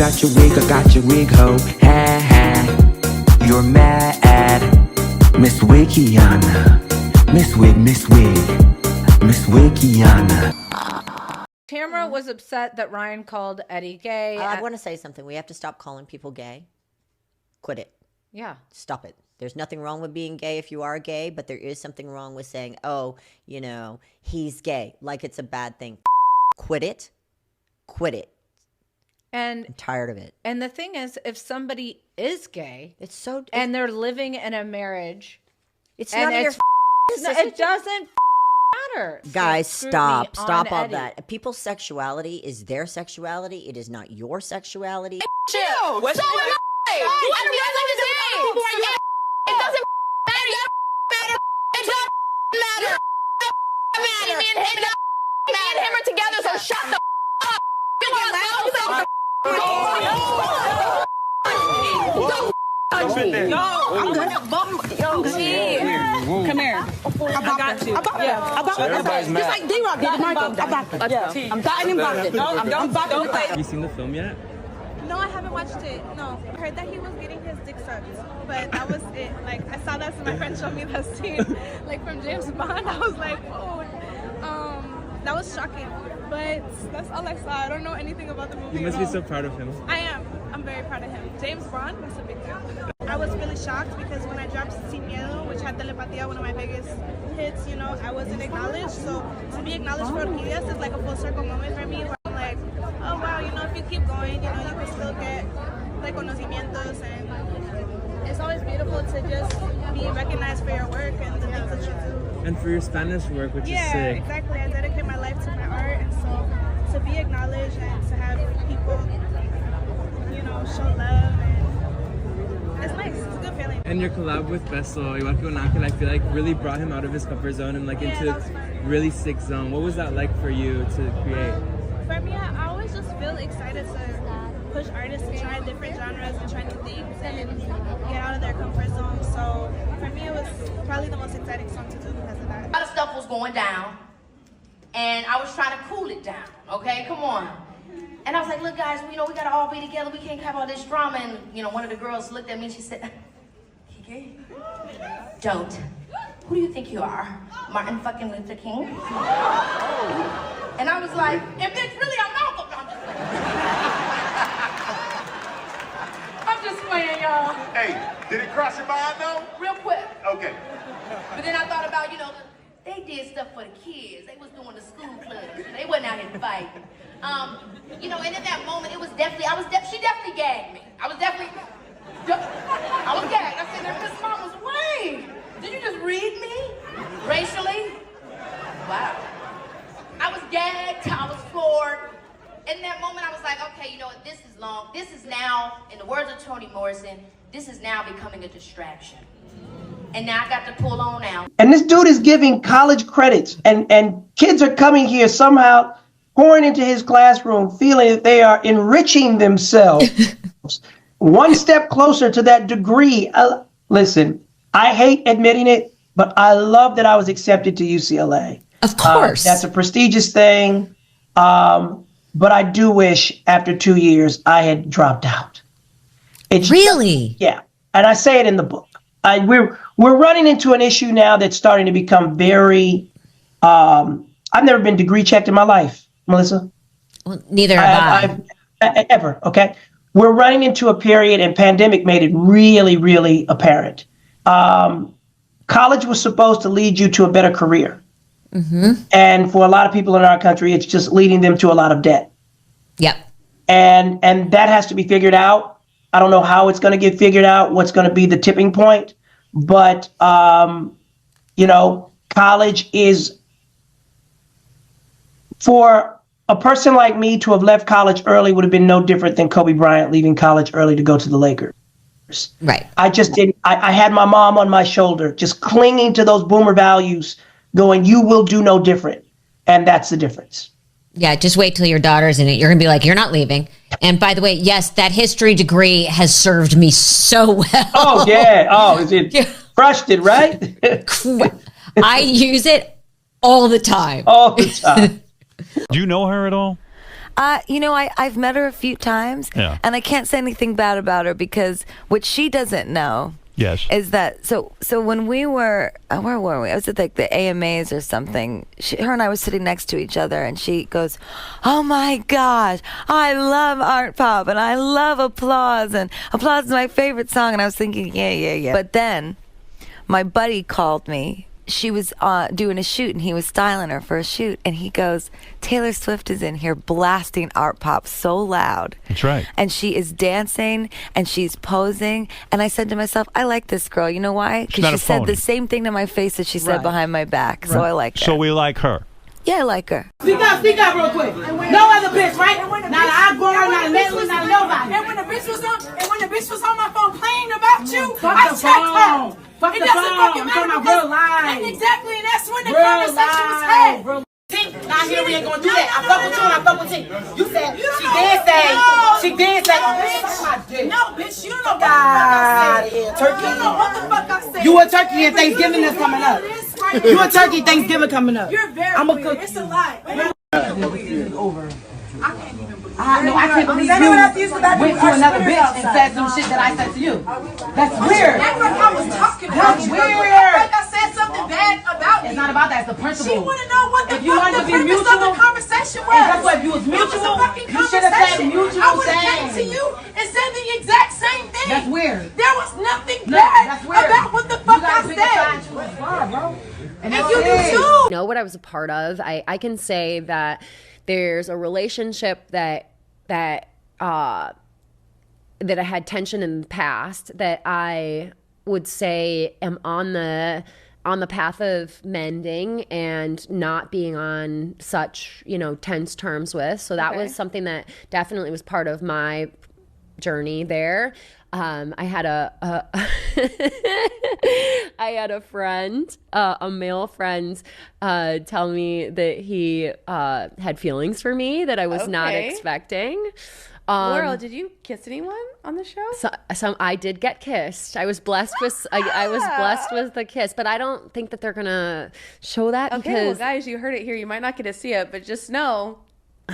I got your wig, ho. Ha ha. You're mad. Miss Wikiana. Miss Wikiana. Tamara was upset that Ryan called Eddie gay. I want to say something. We have to stop calling people gay. Quit it. Yeah. Stop it. There's nothing wrong with being gay if you are gay, but there is something wrong with saying, oh, he's gay. Like it's a bad thing. Quit it. Quit it. And I'm tired of it. And the thing is, if somebody is gay, and they're living in a marriage, it's not your business. It doesn't matter. Guys, stop all Eddie. That. People's sexuality is their sexuality. It is not your sexuality. Chill. What's wrong with you? It doesn't matter. It doesn't matter. Me and him are together, so shut the up. I'm gonna bump. Come here. I got you. Everybody's mad. Just like D-Rock did to Michael. I'm dotting and bopping. I'm bopping. Have you seen the film yet? No, I haven't watched it. No. I heard that he was getting his dick sucked, but that was it. Like, I saw that, so my friend showed me that scene, like, from James Bond. I was like, oh. That was shocking, but that's all I saw. I don't know anything about the movie. You must be so proud of him. I am. I'm very proud of him. James Bond, that's a big deal. I was really shocked because when I dropped Sin Miedo, which had Telepatía, one of my biggest hits, I wasn't acknowledged. So to be acknowledged for Orquídeas is like a full circle moment for me where I'm like, oh wow, if you keep going, you can still get reconocimientos, and it's always beautiful to just be recognized for your work and the things that you do. And for your Spanish work, which is sick. Yeah, exactly. I dedicate my life to my art, and so to be acknowledged and to have people, show love, and it's nice. It's a good feeling. And your collab with Beso, igual que un ángel, I feel like really brought him out of his comfort zone and into really sick zone. What was that like for you to create? For me, I always just feel excited to push artists to try different genres and try new things and get out of their comfort zone. So for me, it was probably the most exciting song to do because of that. A lot of stuff was going down, and I was trying to cool it down. Okay, come on. And I was like, look, guys, we gotta all be together. We can't have all this drama. And one of the girls looked at me and she said, Kiki, don't. Who do you think you are? Martin fucking Luther King? And I was like, and bitch, really, I'm not. I'm just playing, y'all. Hey, did it cross your mind though? Real quick. Okay. But then I thought about, they did stuff for the kids. They was doing the school clubs. They wasn't out here fighting. And in that moment, it was definitely, she definitely gagged me. I was gagged. I said, now, Miss Mama's way. Did you just read me? Racially? Wow. I was gagged, I was floored. In that moment, I was like, okay, this is long. This is now, in the words of Toni Morrison, this is now becoming a distraction. And now I got to pull on out. And this dude is giving college credits, and kids are coming here somehow pouring into his classroom, feeling that they are enriching themselves. One step closer to that degree. Listen, I hate admitting it, but I love that I was accepted to UCLA. Of course. That's a prestigious thing. But I do wish after 2 years I had dropped out. Really? Yeah. And I say it in the book. We're running into an issue now that's starting to become very, I've never been degree checked in my life, Melissa. Well, neither have I. Ever, okay? We're running into a period, and pandemic made it really, really apparent. College was supposed to lead you to a better career. Mm-hmm. And for a lot of people in our country, it's just leading them to a lot of debt. Yep. And that has to be figured out. I don't know how it's going to get figured out, what's going to be the tipping point. But, college is, for a person like me to have left college early would have been no different than Kobe Bryant leaving college early to go to the Lakers. Right. I just didn't. I had my mom on my shoulder, just clinging to those boomer values, going, you will do no different. And that's the difference. Yeah, just wait till your daughter's in it. You're going to be like, you're not leaving. And by the way, yes, that history degree has served me so well. Oh, yeah. Oh, it crushed it, right? I use it all the time. All the time. Do you know her at all? I've met her a few times, and I can't say anything bad about her because what she doesn't know is that so when we were where were we? I was at like the AMAs or something. Her and I were sitting next to each other, and she goes, "Oh my gosh, I love art pop and I love Applause, and Applause is my favorite song." And I was thinking, yeah. But then my buddy called me. She was doing a shoot, and he was styling her for a shoot, and he goes, "Taylor Swift is in here blasting art pop so loud." That's right. And she is dancing, and she's posing, and I said to myself, I like this girl. You know why? Because she said the same thing to my face that she said behind my back, so I like her. So we like her. Yeah, I like her. Speak up real quick. No other bitch, right? Not an Osborne, not a Natalie, not a nobody. And when the bitch was on my phone playing about you, I checked her. It doesn't fucking matter because, and exactly, and that's when the conversation was had. Now here we ain't gonna do that. I fuck with you and I fuck with you. You said she did say, bitch. No, bitch, you know what the fuck I said. Turkey. You know what the fuck I said. You a turkey and Thanksgiving is coming up. You a turkey, Thanksgiving coming up. You're very weird. It's a lie. Over. I can't even believe I can't believe you went to another bitch and said some shit that I said to you. That's weird. Act like I was talking about you. That's weird. Like I said something bad about you. It's not about that. It's the principle. She want to know what the fuck the purpose of the conversation was. And that's what if you was mutual, you should have said mutual. I would have came to you and said the exact same thing. That's weird. There was nothing bad about what the fuck I said. And you do too. Know what I was a part of. I can say that there's a relationship that I had tension in the past that I would say am on the path of mending and not being on such, tense terms with. So that was something that definitely was part of my journey there. I had I had a friend, a male friend, tell me that he had feelings for me that I was not expecting. Laurel, did you kiss anyone on the show? So I did get kissed. I was blessed with I was blessed with the kiss, but I don't think that they're gonna show that because well, guys, you heard it here. You might not get to see it, but just know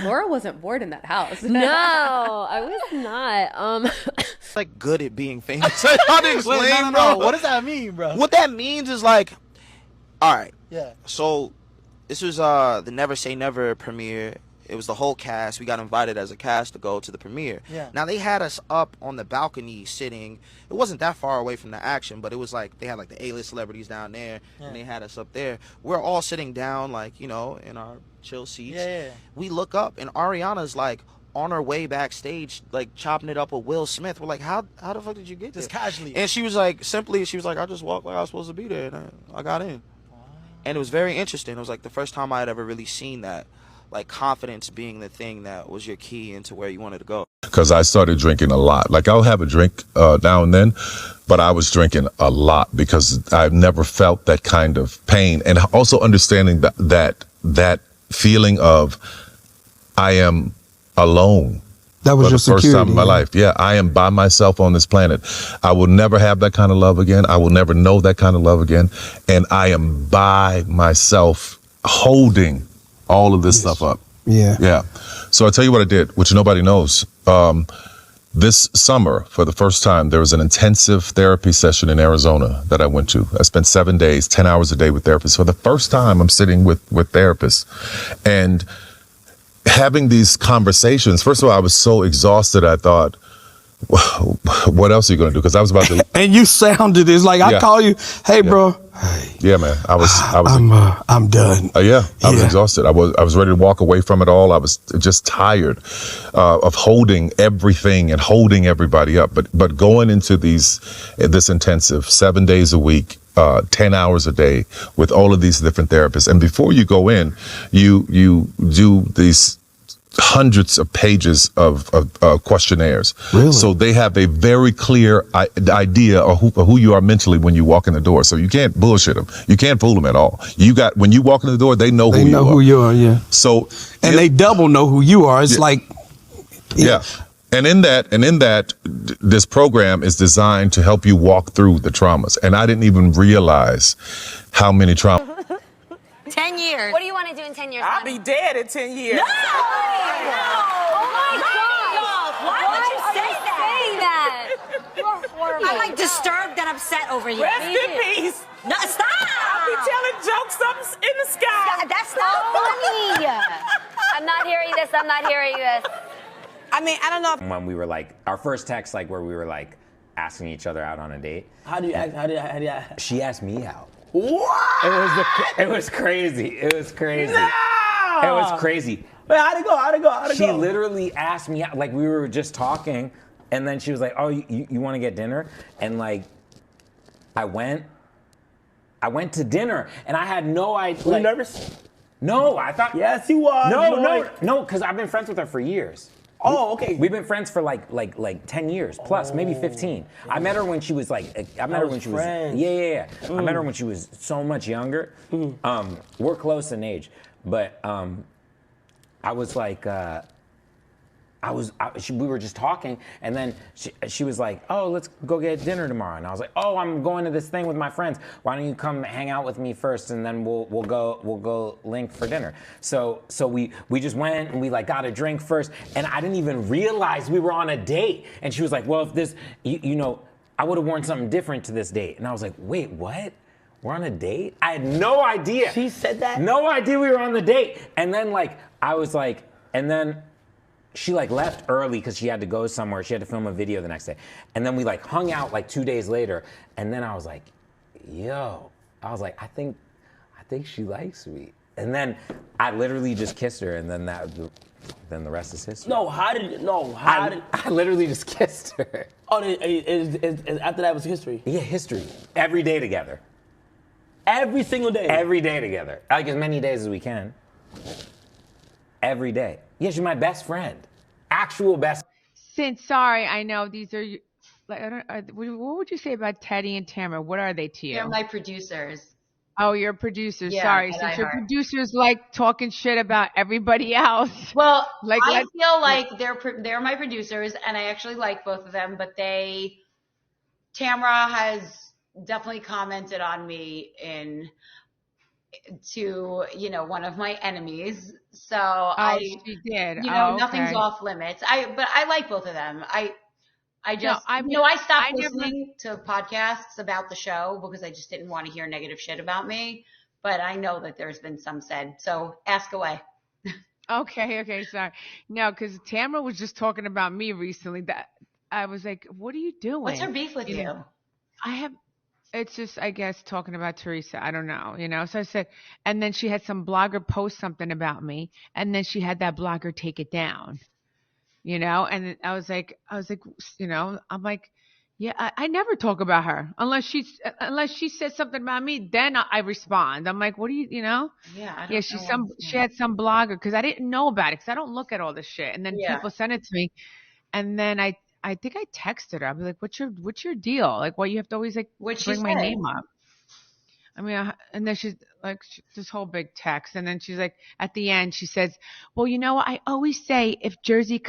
Laura wasn't bored in that house. No, I was not. Like good at being famous. I don't explain, bro. What does that mean, bro? What that means is like, all right. Yeah. So this was the Never Say Never premiere. It was the whole cast. We got invited as a cast to go to the premiere. Yeah. Now they had us up on the balcony sitting. It wasn't that far away from the action, but it was like they had like the A-list celebrities down there, and they had us up there. We're all sitting down, like in our chill seats. Yeah. We look up, and Ariana's like on her way backstage, like chopping it up with Will Smith. We're like, how the fuck did you get there? Just casually. And she was like, I just walked like I was supposed to be there, and I got in. Wow. And it was very interesting. It was like the first time I had ever really seen that. Like confidence being the thing that was your key into where you wanted to go. Because I started drinking a lot. Like I'll have a drink now and then, but I was drinking a lot because I've never felt that kind of pain. And also understanding that feeling of I am alone. That was for your the first time in my life. Yeah, I am by myself on this planet. I will never have that kind of love again. I will never know that kind of love again. And I am by myself holding all of this stuff up. Yeah. So I'll tell you what I did, which nobody knows. This summer, for the first time, there was an intensive therapy session in Arizona that I went to. I spent 7 days, 10 hours a day with therapists. For the first time, I'm sitting with therapists and having these conversations. First of all, I was so exhausted, I thought, what else are you going to do? Because I was about to. And you sounded it's like I call you, hey, bro. Hey. Yeah, man. I'm done. I was exhausted. I was ready to walk away from it all. I was just tired of holding everything and holding everybody up. But going into this intensive 7 days a week, 10 hours a day with all of these different therapists. And before you go in, you do these hundreds of pages of questionnaires. Really? So they have a very clear idea of who you are mentally when you walk in the door. So you can't bullshit them. You can't fool them at all. When you walk in the door, they know who you are. They know who you are, yeah. So they double know who you are. It's like And in that, this program is designed to help you walk through the traumas. And I didn't even realize how many traumas. 10 years. What do you want to do in 10 years? I'll be dead in 10 years. No! Oh my God! Why would you say that? You're horrible. I'm like disturbed and upset over you. Rest in peace. No, stop! I'll be telling jokes up in the sky. That's not funny. I'm not hearing this. I'm not hearing this. I mean, I don't know. When we were like, our first text, like where we were like asking each other out on a date. How do you She asked me out. What? It was crazy. It was crazy. No! It was crazy. Wait, how'd it go? She literally asked me out. Like we were just talking, and then she was like, "Oh, you want to get dinner?" And like, I went to dinner, and I had no idea. Were you nervous? No, I thought. Yes, he was. No, because I've been friends with her for years. Oh, okay. We've been friends for like 10 years plus, maybe 15. I met her when she was like, I met her when she was, yeah. I met her when she was so much younger. We're close in age, but I was like, we were just talking, and then she was like, "Oh, let's go get dinner tomorrow." And I was like, "Oh, I'm going to this thing with my friends. Why don't you come hang out with me first, and then we'll go link for dinner." So we just went and we like got a drink first, and I didn't even realize we were on a date. And she was like, "Well, if this, you know, I would have worn something different to this date." And I was like, "Wait, what? We're on a date?" I had no idea. She said that? No idea we were on the date. And then like I was like, and then she like left early because she had to go somewhere. She had to film a video the next day. And then we like hung out like 2 days later. And then I was like, I think she likes me. And then I literally just kissed her, and then the rest is history. I literally just kissed her. Oh, after that was history? Yeah, history. Every day together. Every single day? Every day together. Like as many days as we can. Every day. Yeah, she's my best friend. Actual best. Sorry, I know these are like what would you say about Teddy and Tamara? What are they to you? They're my producers. Oh, you're producers. Yeah, Sorry, since your producers like talking shit about everybody else. Well, like I feel like they're my producers, and I actually like both of them. But Tamara has definitely commented on me to one of my enemies. So she did. Nothing's off limits. But I like both of them. I stopped listening to podcasts about the show because I just didn't want to hear negative shit about me. But I know that there's been some said. So ask away. Okay, sorry. No, because Tamara was just talking about me recently. That I was like, "What are you doing? What's her beef with you?" It's just, I guess, talking about Teresa. I don't know, So I said, and then she had some blogger post something about me, and then she had that blogger take it down, And I was like, I'm like, yeah, I never talk about her unless she says something about me. Then I respond. I'm like, what do you, Yeah. She had some blogger because I didn't know about it because I don't look at all this shit, and then people sent it to me, and then I think I texted her. I was like, "What's your deal? Like, why you have to always like bring my name up?" I mean, and then she's like, this whole big text, and then she's like, at the end, she says, "Well, I always say if Jersey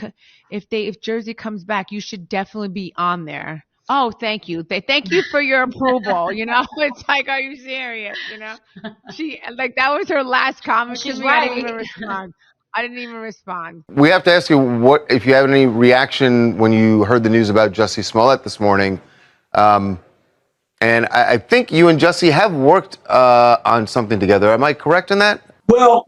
comes back, you should definitely be on there." Oh, thank you. Thank you for your approval. It's like, are you serious? She like that was her last comment to me. Right. I didn't even respond. We have to ask you what if you have any reaction when you heard the news about Jussie Smollett this morning. And I think you and Jussie have worked on something together. Am I correct in that? Well,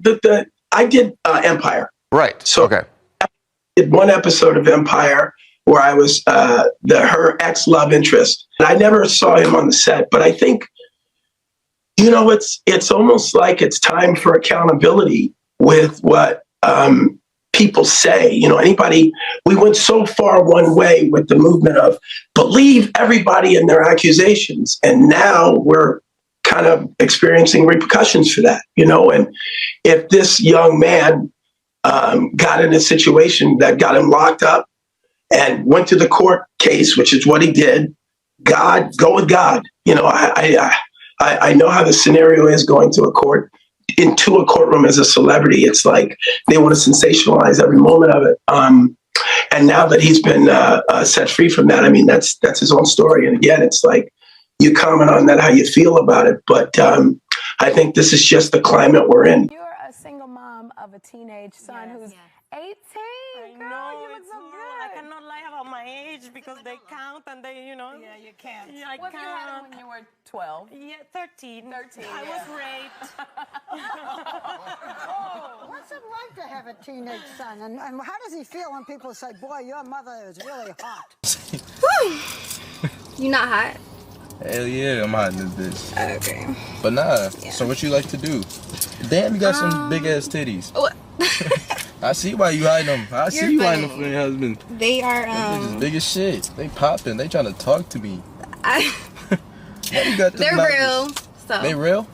I did Empire. Right. So okay. I did one episode of Empire where I was her ex-love interest. And I never saw him on the set, but I think, it's almost like it's time for accountability with what people say. We went so far one way with the movement of believe everybody in their accusations. And now we're kind of experiencing repercussions for that, and if this young man got in a situation that got him locked up and went to the court case, which is what he did, go with God. I know how the scenario is going to a court. Into a courtroom as a celebrity, it's like they want to sensationalize every moment of it. And now that he's been set free from that, I mean, that's his own story. And again, it's like, you comment on that, how you feel about it. But I think this is just the climate we're in. You're a single mom of a teenage son who's 18. Girl, you look so good. I cannot lie about my age because they count and they, you know. Yeah, you can't. Yeah, I What if you had can't. it when you were 12? Yeah, 13. 13, I yeah. was raped. What's it like to have a teenage son? And how does he feel when people say, boy, your mother is really hot? You not hot? Hell yeah, I'm hot in this bitch. Okay. But nah, so what you like to do? Damn, you got some big ass titties. What? I see why you hiding them. I see You're you hiding them funny. from your husband. They are, Them bitches big as shit. They popping. They trying to talk to me. Why you got them they're knockers? real. So. They real?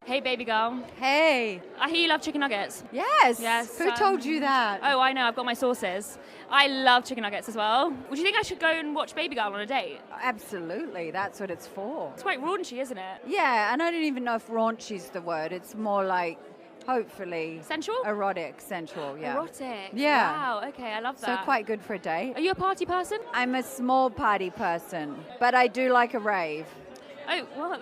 Hey, baby girl. Hey. I hear you love chicken nuggets. Yes. Yes. Who told you that? Oh, I know. I've got my sources. I love chicken nuggets as well. Would you think I should go and watch Baby Girl on a date? Absolutely. That's what it's for. It's quite raunchy, isn't it? Yeah, and I don't even know if raunchy's the word. It's more like, hopefully... Sensual? Erotic, sensual, yeah. Erotic. Yeah. Wow. Okay, I love that. So quite good for a date. Are you a party person? I'm a small party person, but I do like a rave. Oh, well,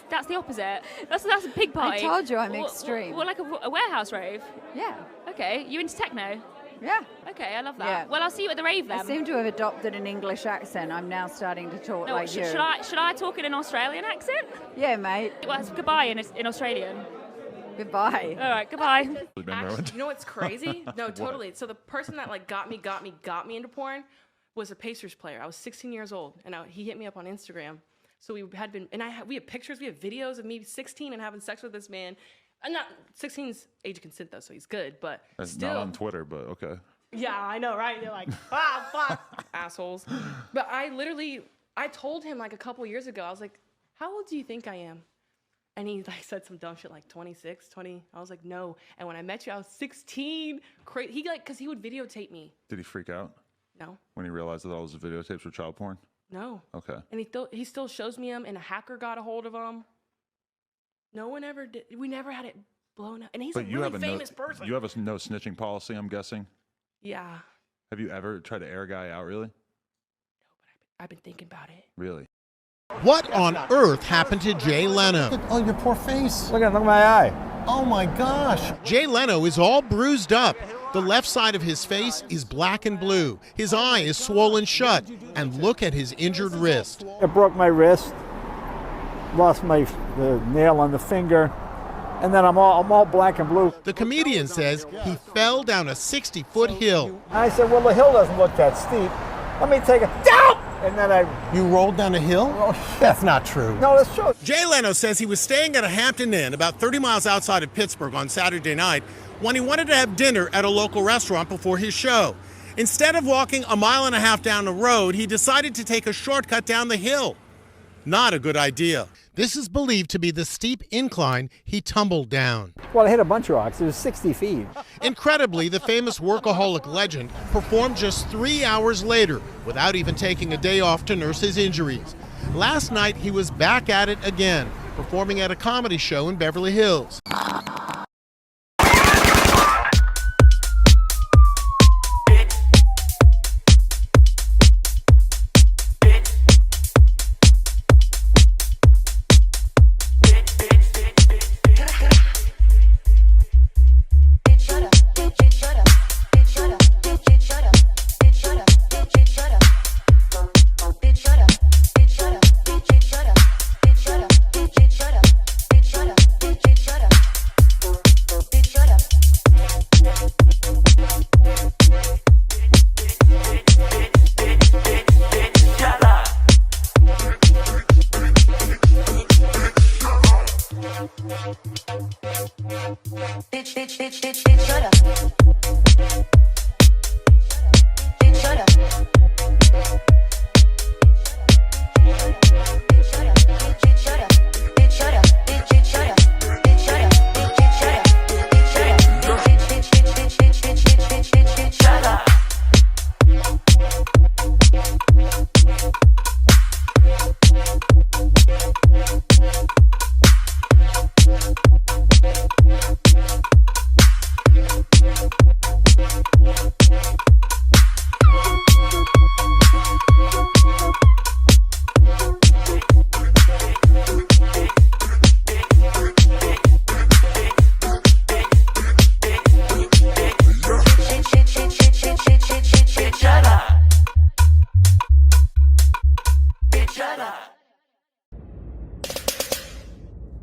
that's the opposite. That's a big party. I told you I'm What- extreme. What, like a warehouse rave? Yeah. Okay, you into techno? Yeah. Okay, I love that. Yeah. Well, I'll see you at the rave then. I seem to have adopted an English accent. I'm now starting to talk No, like you. should I talk in an Australian accent? Yeah, mate. Well, it's goodbye in Australian. Goodbye. All right, goodbye. Actually, you know what's crazy? No, totally. So the person that like got me into porn was a Pacers player. I was 16 years old, and he hit me up on Instagram. So we have pictures, we have videos of me 16 and having sex with this man. I'm not 16's age of consent though, so he's good, but That's still. not on Twitter, but okay. Yeah, I know, right? You're like, fuck, assholes. But I told him like a couple years ago, I was like, how old do you think I am? And he like said some dumb shit like 26, 20. I was like, no. And when I met you, I was 16. Cause he would videotape me. Did he freak out No, when he realized that all his videotapes were child porn? no. Okay. And he still shows me them, and a hacker got a hold of them. No one ever did. We never had it blown up. And he's But a you really have famous person. You have a no snitching policy, I'm guessing. Yeah, Have you ever tried to air a guy out? Really? I've been thinking about it. Really? What on earth happened to Jay Leno? Oh, your poor face. Look at my eye. Oh my gosh. Jay Leno is all bruised up. The left side of his face is black and blue. His eye is swollen shut. And look at his injured wrist. I broke my wrist, lost the nail on the finger, and then I'm all black and blue. The comedian says he fell down a 60-foot hill. I said, well, the hill doesn't look that steep. Let me take it down. And then You rolled down a hill? Oh, That's not true. no, that's true. Jay Leno says he was staying at a Hampton Inn about 30 miles outside of Pittsburgh on Saturday night when he wanted to have dinner at a local restaurant before his show. Instead of walking a mile and a half down the road, he decided to take a shortcut down the hill. Not a good idea. This is believed to be the steep incline he tumbled down. Well, I hit a bunch of rocks. It was 60 feet. Incredibly, the famous workaholic legend performed just 3 hours later without even taking a day off to nurse his injuries. Last night, he was back at it again, performing at a comedy show in Beverly Hills.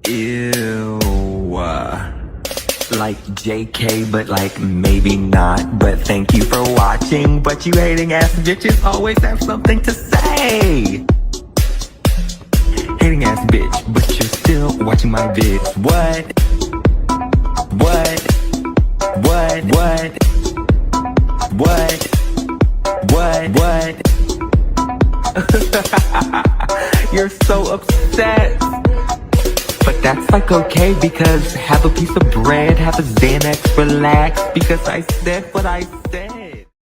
Ew. Like JK, but like maybe not. But thank you for watching. But you hating ass bitches always have something to say. Hating ass bitch, but you're still watching my vids. What? You're so upset. But that's like okay, because have a piece of bread, have a Xanax, relax, because I said what I said.